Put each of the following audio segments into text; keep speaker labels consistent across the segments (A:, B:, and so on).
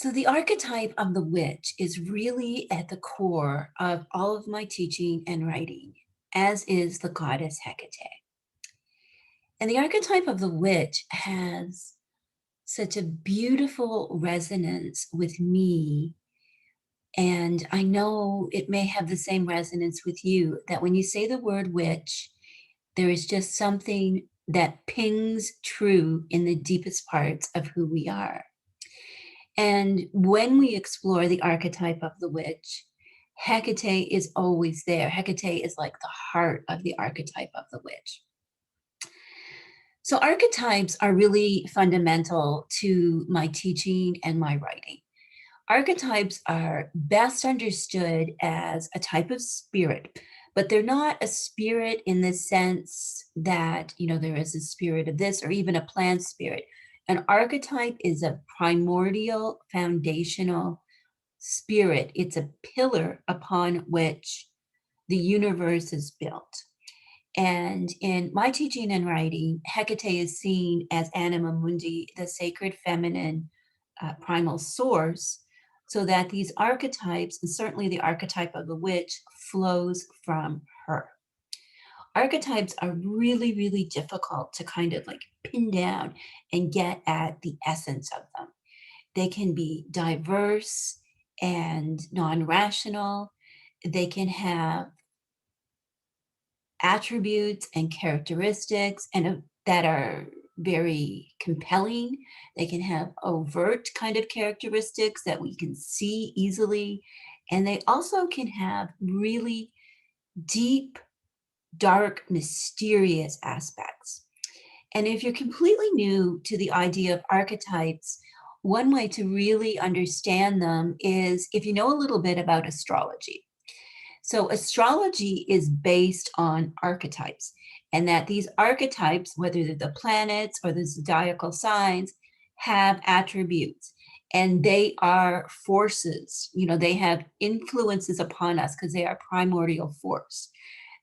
A: So the archetype of the witch is really at the core of all of my teaching and writing, as is the goddess Hekate. And the archetype of the witch has such a beautiful resonance with me. And I know it may have the same resonance with you, that when you say the word witch, there is just something that pings true in the deepest parts of who we are. And when we explore the archetype of the witch, Hecate is always there. Hecate is like the heart of the archetype of the witch. So archetypes are really fundamental to my teaching and my writing. Archetypes are best understood as a type of spirit, but they're not a spirit in the sense that, there is a spirit of this or even a plant spirit. An archetype is a primordial, foundational spirit. It's a pillar upon which the universe is built. And in my teaching and writing, Hecate is seen as Anima Mundi, the sacred feminine primal source, so that these archetypes, and certainly the archetype of the witch, flows from her. Archetypes are really, really difficult to kind of like pin down and get at the essence of them. They can be diverse and non-rational. They can have attributes and characteristics that are very compelling. They can have overt kind of characteristics that we can see easily. And they also can have really deep, dark, mysterious aspects. And if you're completely new to the idea of archetypes, one way to really understand them is if you know a little bit about astrology. So astrology is based on archetypes, and that these archetypes, whether they're the planets or the zodiacal signs, have attributes, and they are forces. They have influences upon us because they are primordial force.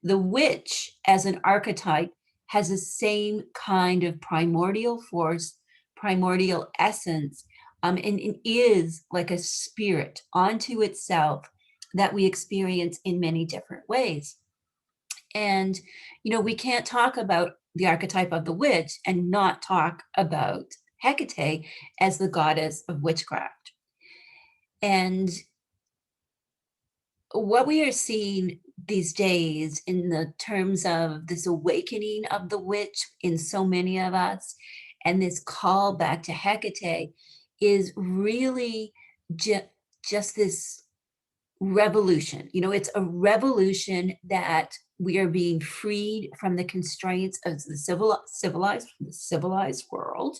A: The witch as an archetype has the same kind of primordial force, primordial essence, and it is like a spirit onto itself that we experience in many different ways. And, we can't talk about the archetype of the witch and not talk about Hecate as the goddess of witchcraft. And what we are seeing these days in the terms of this awakening of the witch in so many of us, and this call back to Hecate, is really just this revolution. It's a revolution that we are being freed from the constraints of the civilized world,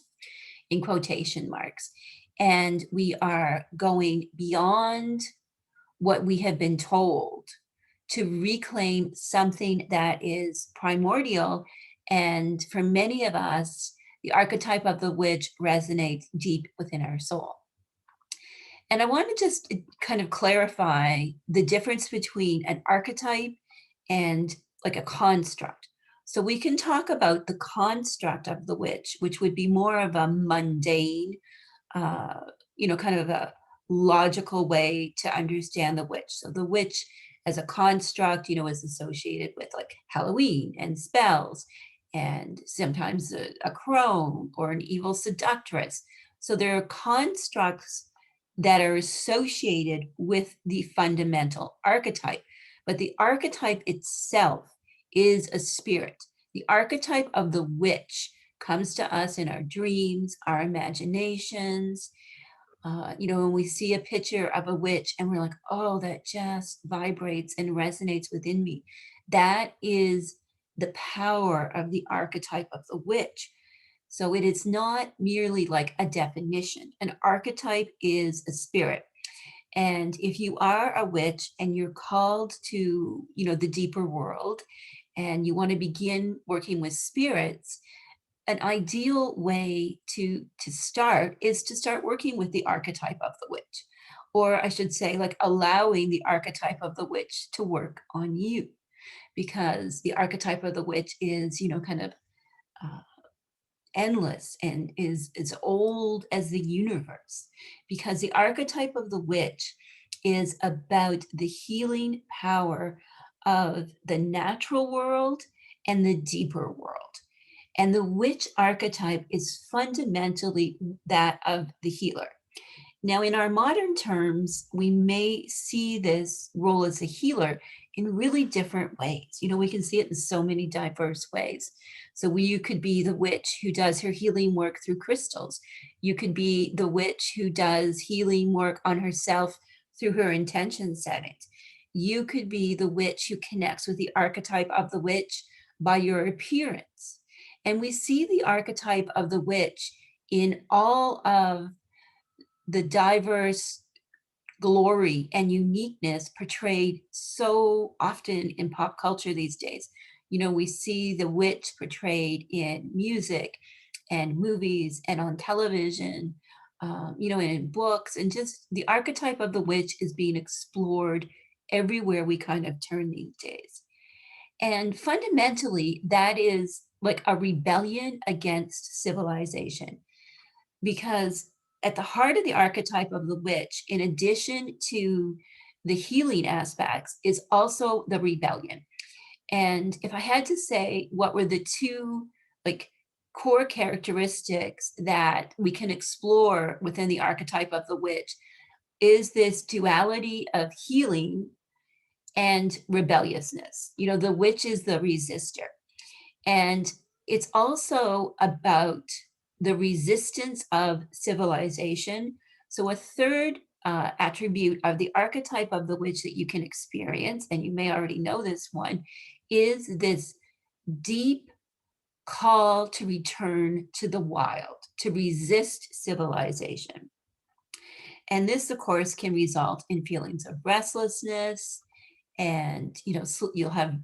A: in quotation marks, and we are going beyond what we have been told to reclaim something that is primordial. And for many of us, the archetype of the witch resonates deep within our soul. And I want to just kind of clarify the difference between an archetype and like a construct. So we can talk about the construct of the witch, which would be more of a mundane, kind of a logical way to understand the witch. So the witch as a construct, is associated with like Halloween and spells, and sometimes a crone or an evil seductress. So there are constructs that are associated with the fundamental archetype. But the archetype itself is a spirit. The archetype of the witch comes to us in our dreams, our imaginations. When we see a picture of a witch and we're like, oh, that just vibrates and resonates within me. That is the power of the archetype of the witch. So it is not merely like a definition. An archetype is a spirit. And if you are a witch and you're called to, the deeper world, and you want to begin working with spirits, an ideal way to start is to start working with the archetype of the witch. Or I should say, like allowing the archetype of the witch to work on you. Because the archetype of the witch is, kind of endless and is as old as the universe, because the archetype of the witch is about the healing power of the natural world and the deeper world. And the witch archetype is fundamentally that of the healer. Now, in our modern terms, we may see this role as a healer in really different ways. You know, we can see it in so many diverse ways. So you could be the witch who does her healing work through crystals. You could be the witch who does healing work on herself through her intention settings. You could be the witch who connects with the archetype of the witch by your appearance. And we see the archetype of the witch in all of the diverse glory and uniqueness portrayed so often in pop culture these days. You know, we see the witch portrayed in music and movies and on television, you know, and in books, and just the archetype of the witch is being explored everywhere we kind of turn these days. And fundamentally, that is like a rebellion against civilization, because at the heart of the archetype of the witch, in addition to the healing aspects, is also the rebellion. And if I had to say what were the two like core characteristics that we can explore within the archetype of the witch, is this duality of healing and rebelliousness. You know, the witch is the resistor. And it's also about the resistance of civilization. So a third attribute of the archetype of the witch that you can experience, and you may already know this one, is this deep call to return to the wild, to resist civilization. And this, of course, can result in feelings of restlessness, and you know, so you'll have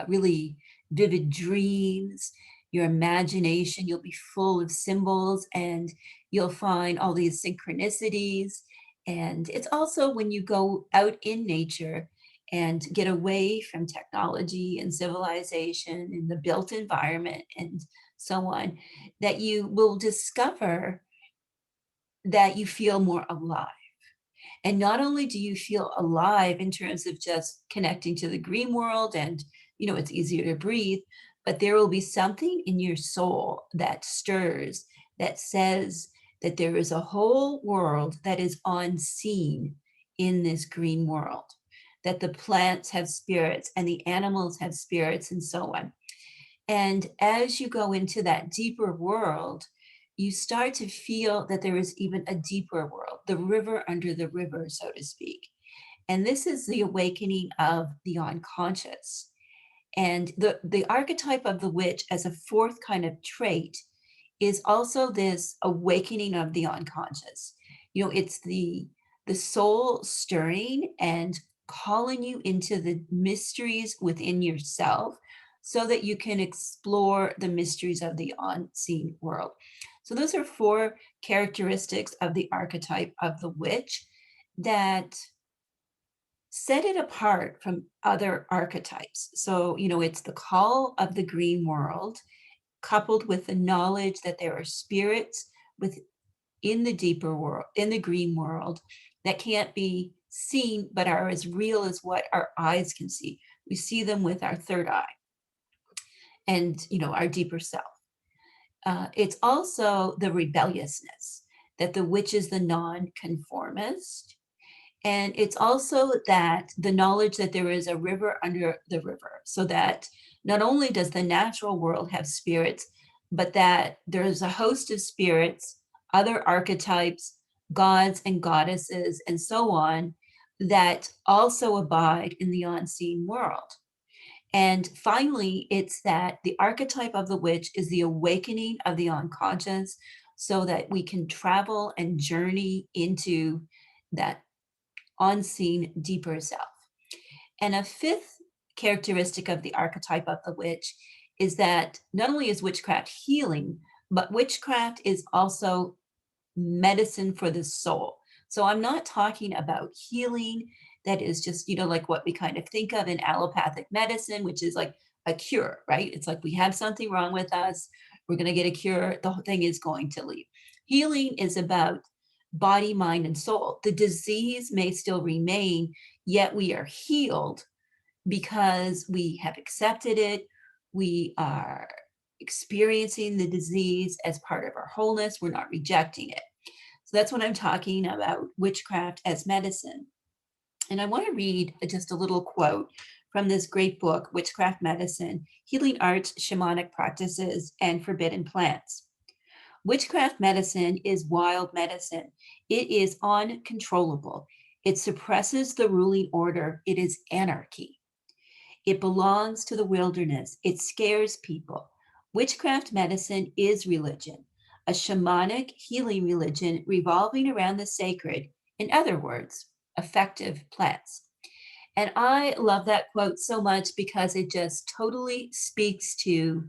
A: really vivid dreams. Your imagination, you'll be full of symbols, and you'll find all these synchronicities. And it's also when you go out in nature and get away from technology and civilization and the built environment and so on, that you will discover that you feel more alive. And not only do you feel alive in terms of just connecting to the green world and, you know, it's easier to breathe, but there will be something in your soul that stirs, that says that there is a whole world that is unseen in this green world, that the plants have spirits and the animals have spirits and so on. And as you go into that deeper world, you start to feel that there is even a deeper world, the river under the river, so to speak. And this is the awakening of the unconscious. And the archetype of the witch as a fourth kind of trait is also this awakening of the unconscious. You know, it's the soul stirring and calling you into the mysteries within yourself so that you can explore the mysteries of the unseen world. So those are four characteristics of the archetype of the witch that set it apart from other archetypes. So, you know, it's the call of the green world, coupled with the knowledge that there are spirits within the deeper world, in the green world, that can't be seen, but are as real as what our eyes can see. We see them with our third eye and, you know, our deeper self. It's also the rebelliousness, that the witch is the non-conformist. And it's also that the knowledge that there is a river under the river, so that not only does the natural world have spirits, but that there's a host of spirits, other archetypes, gods and goddesses, and so on, that also abide in the unseen world. And finally, it's that the archetype of the witch is the awakening of the unconscious so that we can travel and journey into that unseen deeper self. And a fifth characteristic of the archetype of the witch is that not only is witchcraft healing, but witchcraft is also medicine for the soul. So I'm not talking about healing that is just, you know, like what we kind of think of in allopathic medicine, which is like a cure, right? It's like we have something wrong with us, we're going to get a cure, the whole thing is going to leave. Healing is about body, mind, and soul. The disease may still remain, yet we are healed because we have accepted it. We are experiencing the disease as part of our wholeness. We're not rejecting it. So that's what I'm talking about, witchcraft as medicine. And I want to read just a little quote from this great book, Witchcraft Medicine, Healing Arts, Shamanic Practices, and Forbidden Plants. Witchcraft medicine is wild medicine. It is uncontrollable. It suppresses the ruling order. It is anarchy. It belongs to the wilderness. It scares people. Witchcraft medicine is religion, a shamanic healing religion revolving around the sacred, in other words, effective plants. And I love that quote so much because it just totally speaks to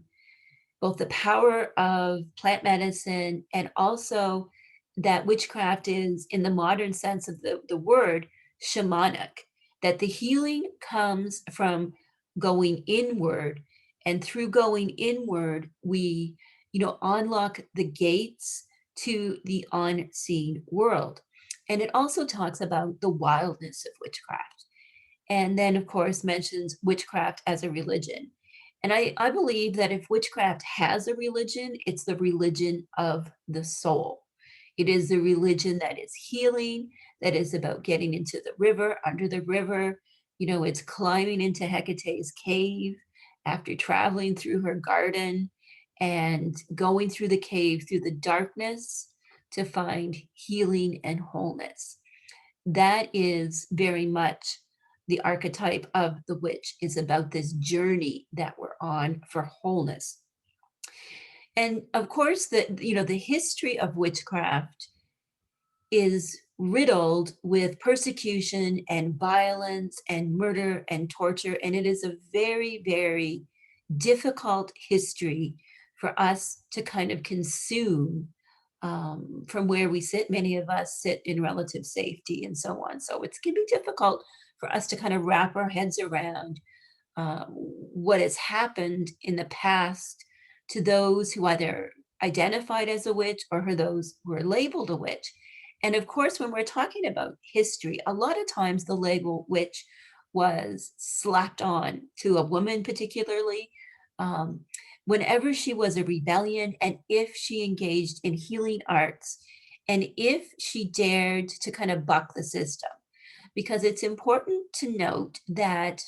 A: both the power of plant medicine and also that witchcraft is, in the modern sense of the word, shamanic, that the healing comes from going inward, and through going inward we unlock the gates to the unseen world. And it also talks about the wildness of witchcraft, and then of course mentions witchcraft as a religion. And I believe that if witchcraft has a religion, it's the religion of the soul. It is the religion that is healing, that is about getting into the river, under the river. It's climbing into Hecate's cave after traveling through her garden and going through the cave, through the darkness, to find healing and wholeness. That is very much the archetype of the witch, is about this journey that we're on for wholeness. And of course, the history of witchcraft is riddled with persecution and violence and murder and torture. And it is a very, very difficult history for us to kind of consume from where we sit. Many of us sit in relative safety and so on. So it's going to be difficult for us to kind of wrap our heads around what has happened in the past to those who either identified as a witch or those who are labeled a witch. And of course, when we're talking about history, a lot of times the label witch was slapped on to a woman, particularly whenever she was a rebellion, and if she engaged in healing arts, and if she dared to kind of buck the system. Because it's important to note that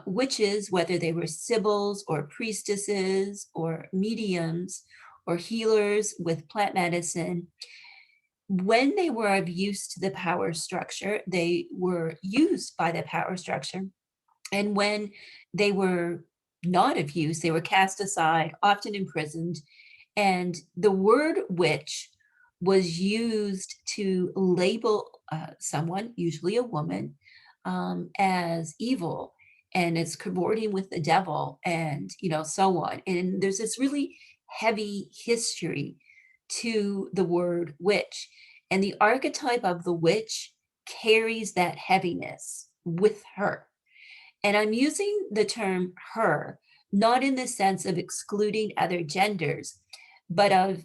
A: witches, whether they were sibyls or priestesses or mediums or healers with plant medicine, when they were of use to the power structure, they were used by the power structure. And when they were not of use, they were cast aside, often imprisoned. And the word witch was used to label someone, usually a woman, as evil, and it's cavorting with the devil, and so on. And there's this really heavy history to the word witch, and the archetype of the witch carries that heaviness with her. And I'm using the term her not in the sense of excluding other genders, but of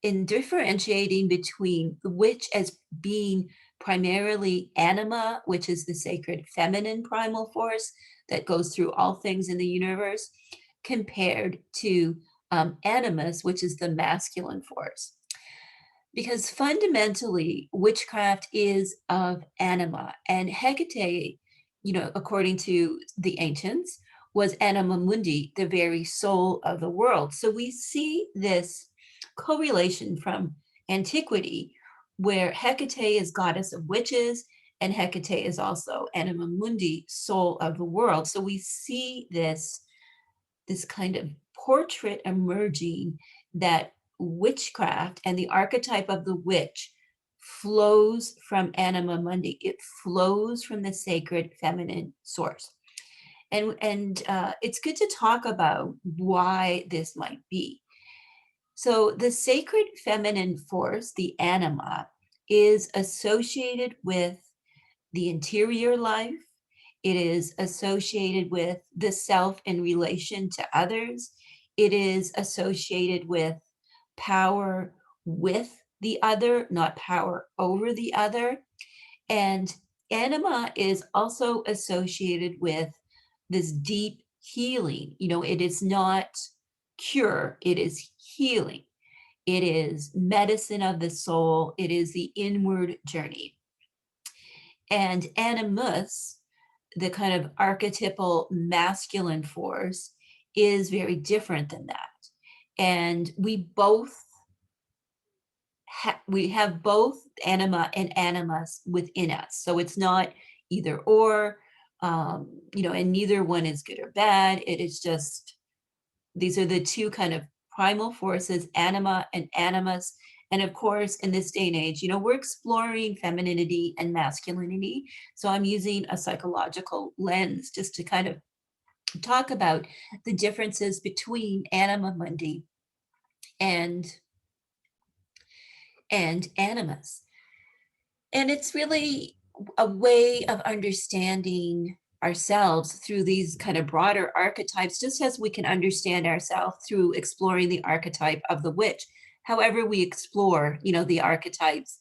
A: in differentiating between the witch as being primarily anima, which is the sacred feminine primal force that goes through all things in the universe, compared to animus, which is the masculine force. Because fundamentally, witchcraft is of anima, and Hekate, according to the ancients, was Anima Mundi, the very soul of the world. So we see this correlation from antiquity, where Hekate is goddess of witches, and Hekate is also Anima Mundi, soul of the world. So we see this kind of portrait emerging, that witchcraft and the archetype of the witch flows from Anima Mundi. It flows from the sacred feminine source. And it's good to talk about why this might be. So the sacred feminine force, the anima, is associated with the interior life. It is associated with the self in relation to others. it is associated with power with the other, not power over the other. And anima is also associated with this deep healing. You know, it is not cure, it is healing. It is medicine of the soul. It is the inward journey. And animus, the kind of archetypal masculine force, is very different than that. And we have both anima and animus within us. So it's not either or, you know, and neither one is good or bad. It is just, these are the two kind of primal forces, anima and animus. And of course, in this day and age, you know, we're exploring femininity and masculinity. So I'm using a psychological lens just to kind of talk about the differences between anima mundi and animus. And it's really a way of understanding ourselves through these kind of broader archetypes, just as we can understand ourselves through exploring the archetype of the witch. However we explore, you know, the archetypes.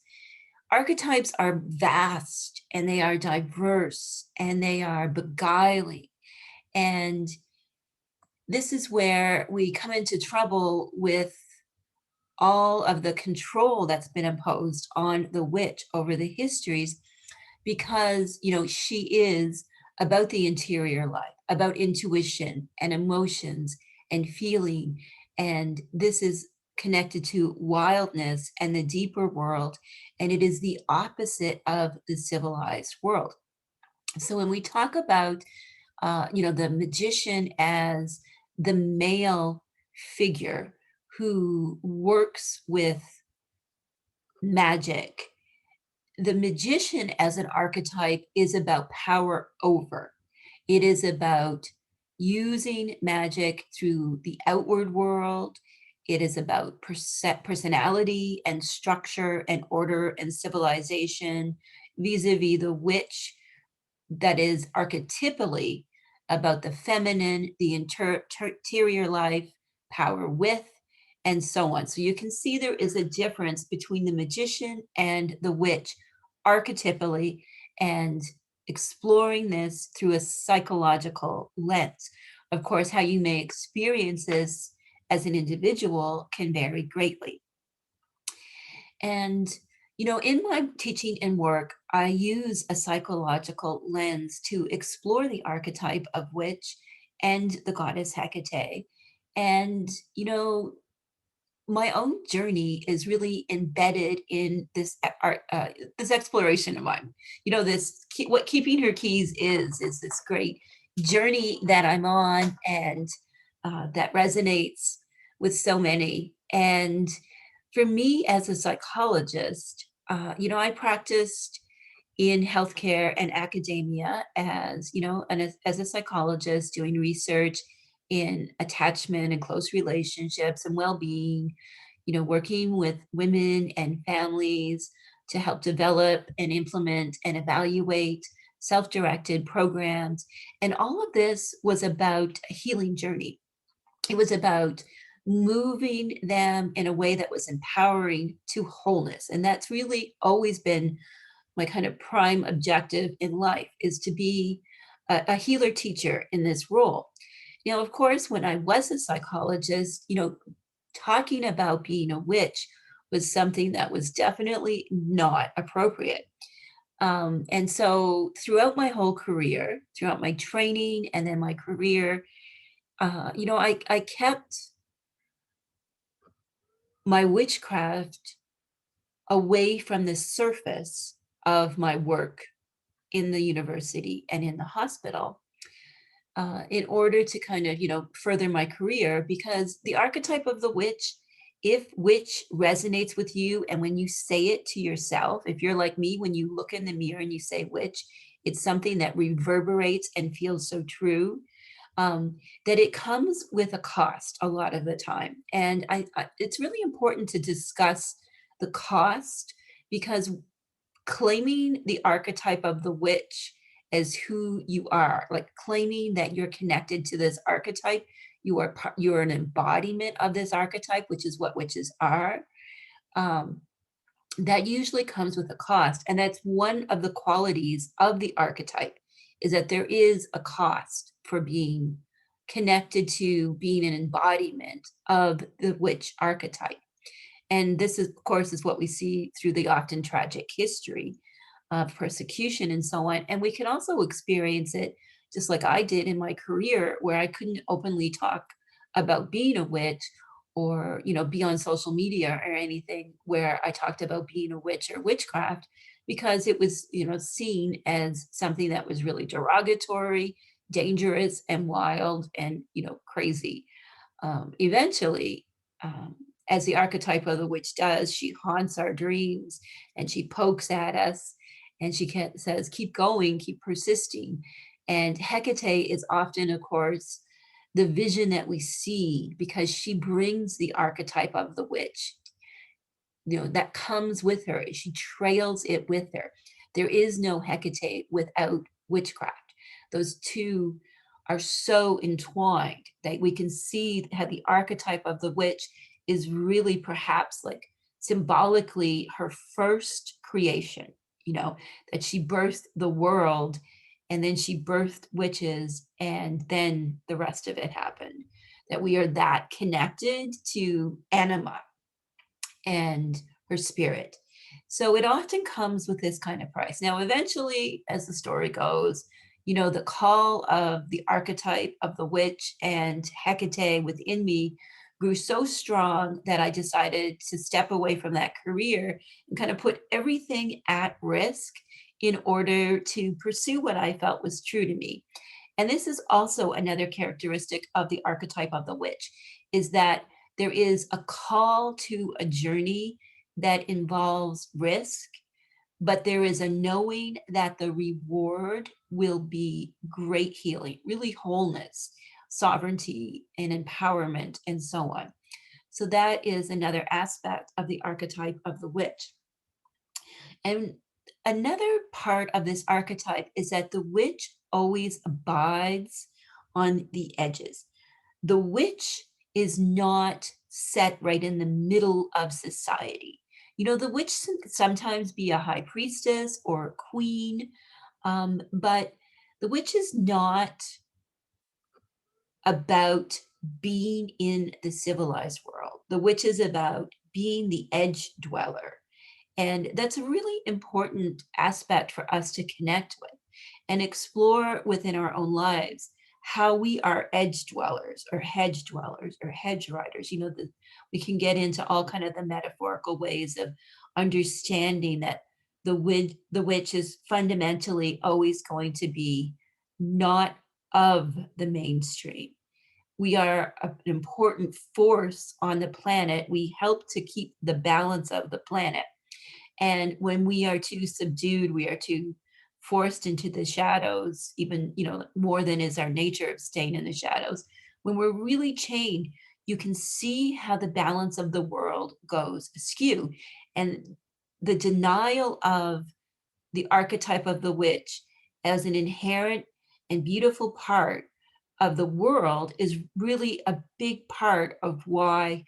A: Archetypes are vast and they are diverse and they are beguiling. And this is where we come into trouble with all of the control that's been imposed on the witch over the histories, because, you know, she is about the interior life, about intuition and emotions and feeling. And this is connected to wildness and the deeper world. And it is the opposite of the civilized world. So when we talk about, you know, the magician as the male figure who works with magic, the magician as an archetype is about power over. It is about using magic through the outward world. It is about personality and structure and order and civilization, vis-a-vis the witch, that is archetypally about the feminine, the interior life, power with, and so on. So you can see there is a difference between the magician and the witch archetypally, and exploring this through a psychological lens. Of course, how you may experience this as an individual can vary greatly. And, you know, in my teaching and work, I use a psychological lens to explore the archetype of witch and the goddess Hekate. And, you know, my own journey is really embedded in this this exploration of mine. You know, this what keeping her keys is this great journey that I'm on, and that resonates with so many. And for me as a psychologist, you know, I practiced in healthcare and academia as, you know, and as a psychologist doing research in attachment and close relationships and well-being, you know, working with women and families to help develop and implement and evaluate self-directed programs. And all of this was about a healing journey. It was about moving them in a way that was empowering to wholeness. And that's really always been my kind of prime objective in life, is to be a healer teacher in this role. You know, of course, when I was a psychologist, you know, talking about being a witch was something that was definitely not appropriate. And so throughout my whole career, throughout my training and then my career, you know, I kept my witchcraft away from the surface of my work in the university and in the hospital, in order to kind of, you know, further my career. Because the archetype of the witch, if witch resonates with you, and when you say it to yourself, if you're like me, when you look in the mirror and you say witch, it's something that reverberates and feels so true, that it comes with a cost a lot of the time. And it's really important to discuss the cost, because claiming the archetype of the witch as who you are, like claiming that you're connected to this archetype, you're an embodiment of this archetype, which is what witches are. That usually comes with a cost. And that's one of the qualities of the archetype, is that there is a cost for being connected to being an embodiment of the witch archetype. And this is, of course, is what we see through the often tragic history of persecution and so on. And we can also experience it just like I did in my career, where I couldn't openly talk about being a witch, or be on social media or anything where I talked about being a witch or witchcraft, because it was seen as something that was really derogatory, dangerous, and wild, and crazy. Eventually, as the archetype of the witch does, she haunts our dreams, and she pokes at us, and she says, keep going, keep persisting. And Hecate is often, of course, the vision that we see, because she brings the archetype of the witch, that comes with her. She trails it with her. There is no Hecate without witchcraft. Those two are so entwined that we can see how the archetype of the witch is really perhaps like symbolically her first creation, that she birthed the world, and then she birthed witches, and then the rest of it happened. That we are that connected to Anima and her spirit. So it often comes with this kind of price. Now, eventually, as the story goes, the call of the archetype of the witch and Hecate within me grew so strong that I decided to step away from that career and kind of put everything at risk in order to pursue what I felt was true to me. And this is also another characteristic of the archetype of the witch, is that there is a call to a journey that involves risk, but there is a knowing that the reward will be great healing, really wholeness, sovereignty, and empowerment, and so on. So that is another aspect of the archetype of the witch. And another part of this archetype is that the witch always abides on the edges. The witch is not set right in the middle of society. The witch can sometimes be a high priestess or a queen, but the witch is not about being in the civilized world. The witch is about being the edge dweller. And that's a really important aspect for us to connect with and explore within our own lives, how we are edge dwellers or hedge dwellers or hedge riders. We can get into all kind of the metaphorical ways of understanding that the witch is fundamentally always going to be not of the mainstream. We are an important force on the planet. We help to keep the balance of the planet. And when we are too subdued, we are too forced into the shadows, even, more than is our nature of staying in the shadows. When we're really chained, you can see how the balance of the world goes askew. And the denial of the archetype of the witch as an inherent and beautiful part of the world is really a big part of why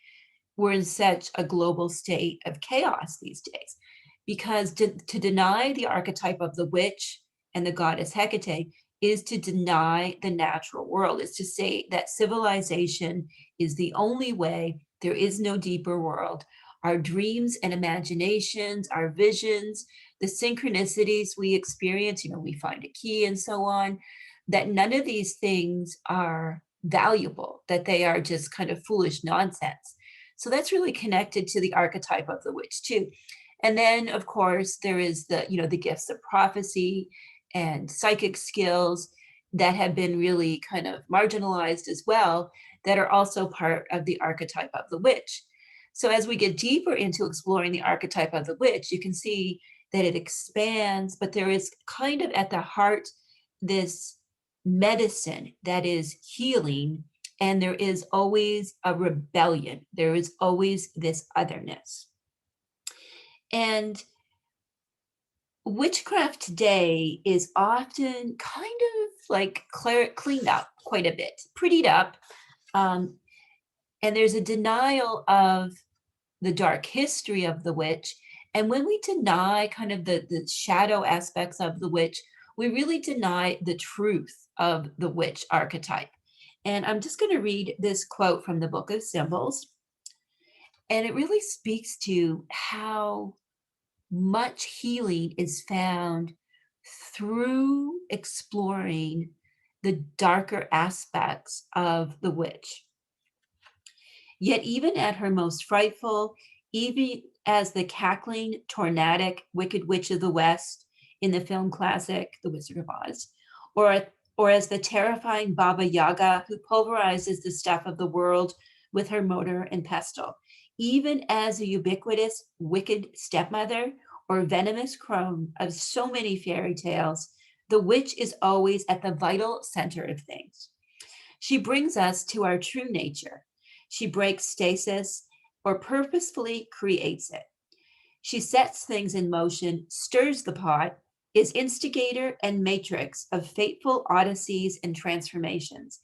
A: we're in such a global state of chaos these days. Because to deny the archetype of the witch and the goddess Hecate is to deny the natural world, is to say that civilization is the only way, there is no deeper world. Our dreams and imaginations, our visions, the synchronicities we experience, we find a key and so on, that none of these things are valuable, that they are just kind of foolish nonsense. So that's really connected to the archetype of the witch too. And then, of course, there is the gifts of prophecy and psychic skills that have been really kind of marginalized as well, that are also part of the archetype of the witch. So as we get deeper into exploring the archetype of the witch, you can see that it expands, but there is kind of at the heart this medicine that is healing, and there is always a rebellion. There is always this otherness. And witchcraft today is often kind of like cleaned up quite a bit, prettied up, And there's a denial of the dark history of the witch. And when we deny kind of the shadow aspects of the witch, we really deny the truth of the witch archetype. And I'm just going to read this quote from the Book of Symbols. And it really speaks to how much healing is found through exploring the darker aspects of the witch. Yet even at her most frightful, even as the cackling, tornadic, wicked witch of the West in the film classic The Wizard of Oz, or as the terrifying Baba Yaga who pulverizes the stuff of the world with her mortar and pestle, even as a ubiquitous, wicked stepmother or venomous crone of so many fairy tales, the witch is always at the vital center of things. She brings us to our true nature. She breaks stasis or purposefully creates it. She sets things in motion, stirs the pot, is instigator and matrix of fateful odysseys and transformations.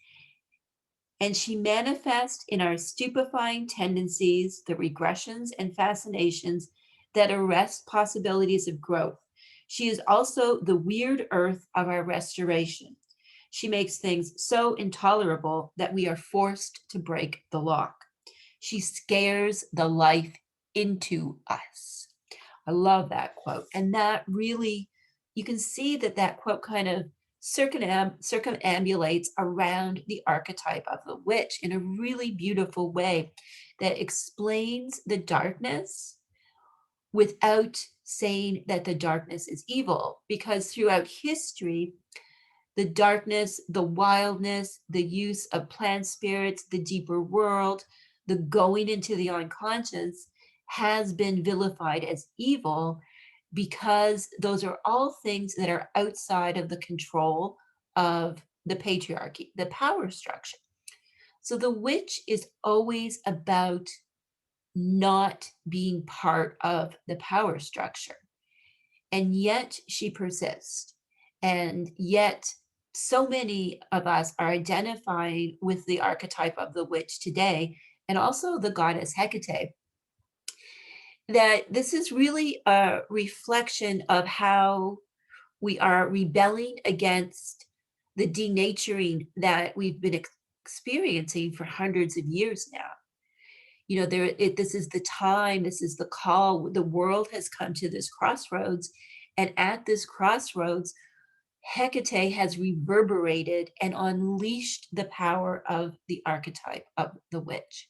A: And she manifests in our stupefying tendencies, the regressions and fascinations that arrest possibilities of growth. She is also the weird earth of our restoration. She makes things so intolerable that we are forced to break the lock. She scares the life into us. I love that quote. And that really, you can see that that quote kind of circumambulates around the archetype of the witch in a really beautiful way that explains the darkness without saying that the darkness is evil, because throughout history, the darkness, the wildness, the use of plant spirits, the deeper world, the going into the unconscious has been vilified as evil because those are all things that are outside of the control of the patriarchy, the power structure. So the witch is always about not being part of the power structure. And yet she persists. And yet so many of us are identifying with the archetype of the witch today, and also the goddess Hekate, that this is really a reflection of how we are rebelling against the denaturing that we've been experiencing for hundreds of years now. You know, this is the time, this is the call. The world has come to this crossroads, and at this crossroads, Hecate has reverberated and unleashed the power of the archetype of the witch.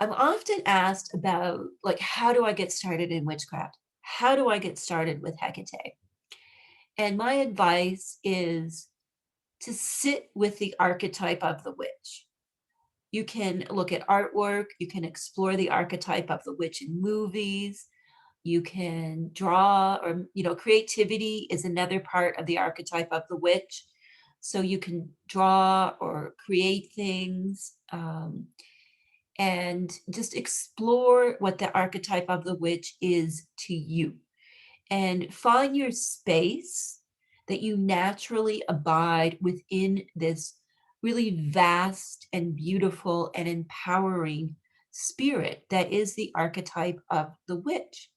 A: I'm often asked about, like, how do I get started in witchcraft? How do I get started with Hecate? And my advice is to sit with the archetype of the witch. You can look at artwork, you can explore the archetype of the witch in movies, you can draw, or, you know, creativity is another part of the archetype of the witch. So you can draw or create things, and just explore what the archetype of the witch is to you, and find your space that you naturally abide within this really vast and beautiful and empowering spirit that is the archetype of the witch.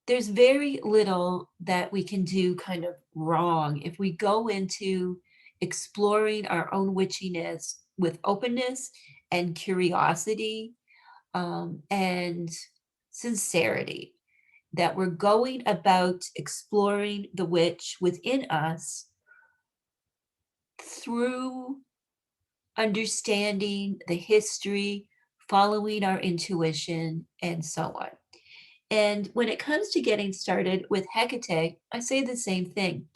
A: There's very little that we can do kind of wrong if we go into exploring our own witchiness with openness and curiosity, and sincerity, that we're going about exploring the witch within us through understanding the history, following our intuition, and so on. And when it comes to getting started with Hecate, I say the same thing.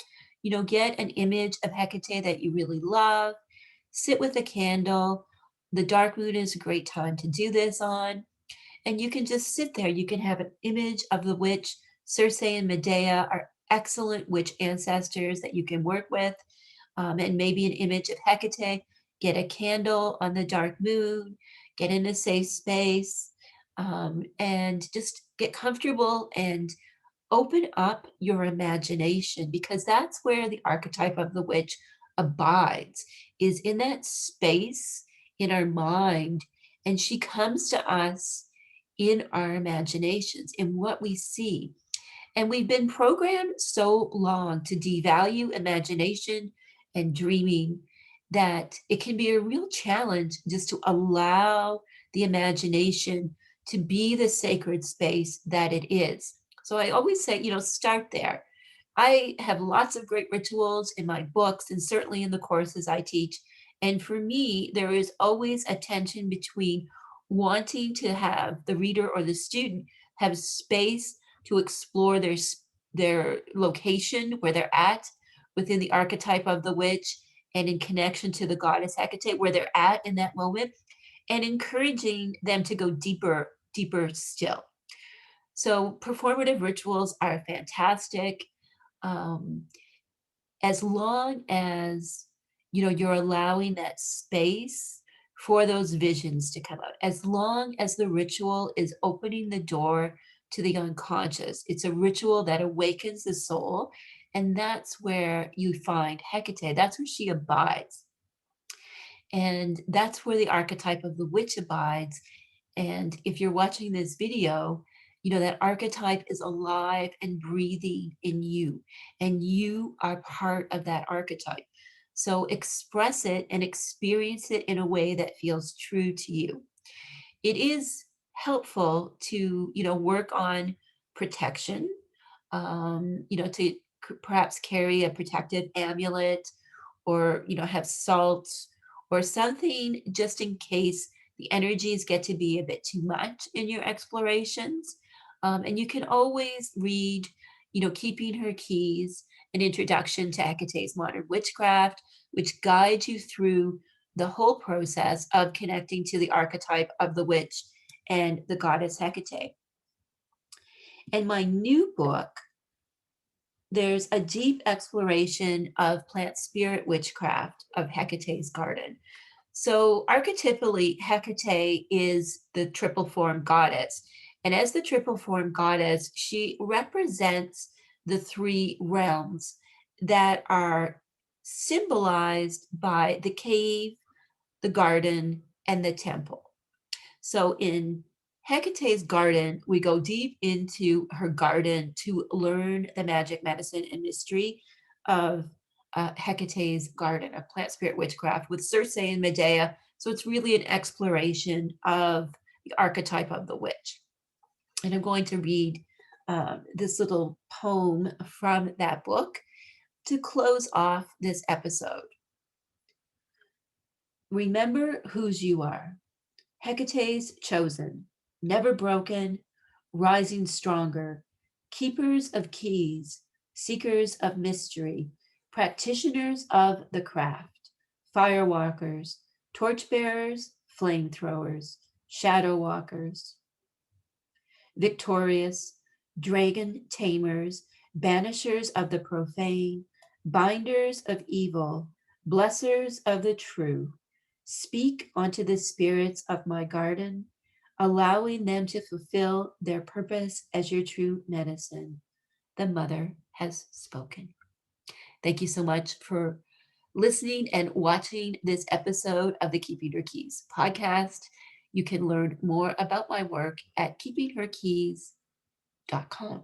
A: You know, get an image of Hecate that you really love, sit with a candle. The dark moon is a great time to do this on. And you can just sit there. You can have an image of the witch. Circe and Medea are excellent witch ancestors that you can work with. And maybe an image of Hecate. Get a candle on the dark moon, get in a safe space, and just get comfortable and open up your imagination, because that's where the archetype of the witch abides is in that space in our mind, and she comes to us in our imaginations, in what we see. And we've been programmed so long to devalue imagination and dreaming that it can be a real challenge just to allow the imagination to be the sacred space that it is. So I always say, start there. I have lots of great rituals in my books and certainly in the courses I teach. And for me, there is always a tension between wanting to have the reader or the student have space to explore their location where they're at within the archetype of the witch and in connection to the goddess Hecate, where they're at in that moment, and encouraging them to go deeper still. So performative rituals are fantastic. Um, as long as you're allowing that space for those visions to come out, as long as the ritual is opening the door to the unconscious, it's a ritual that awakens the soul, and that's where you find Hecate. That's where she abides, and that's where the archetype of the witch abides. And if you're watching this video, that archetype is alive and breathing in you, and you are part of that archetype. So express it and experience it in a way that feels true to you. It is helpful to, work on protection, to perhaps carry a protective amulet, or have salt or something, just in case the energies get to be a bit too much in your explorations. And you can always read, Keeping Her Keys, an introduction to Hecate's modern witchcraft, which guides you through the whole process of connecting to the archetype of the witch and the goddess Hecate. And my new book, there's a deep exploration of plant spirit witchcraft of Hecate's garden. So archetypally, Hecate is the triple form goddess. And as the triple form goddess, she represents the three realms that are symbolized by the cave, the garden, and the temple. So in Hecate's garden, we go deep into her garden to learn the magic, medicine, and mystery of Hecate's garden, of plant spirit witchcraft with Circe and Medea. So it's really an exploration of the archetype of the witch. And I'm going to read this little poem from that book to close off this episode. Remember whose you are. Hecate's chosen, never broken, rising stronger, keepers of keys, seekers of mystery, practitioners of the craft, firewalkers, torchbearers, flamethrowers, shadow walkers, victorious, dragon tamers, banishers of the profane, binders of evil, blessers of the true. Speak unto the spirits of my garden, allowing them to fulfill their purpose as your true medicine. The mother has spoken. Thank you so much for listening and watching this episode of the Keeping Her Keys podcast. You can learn more about my work at keepingherkeys.com.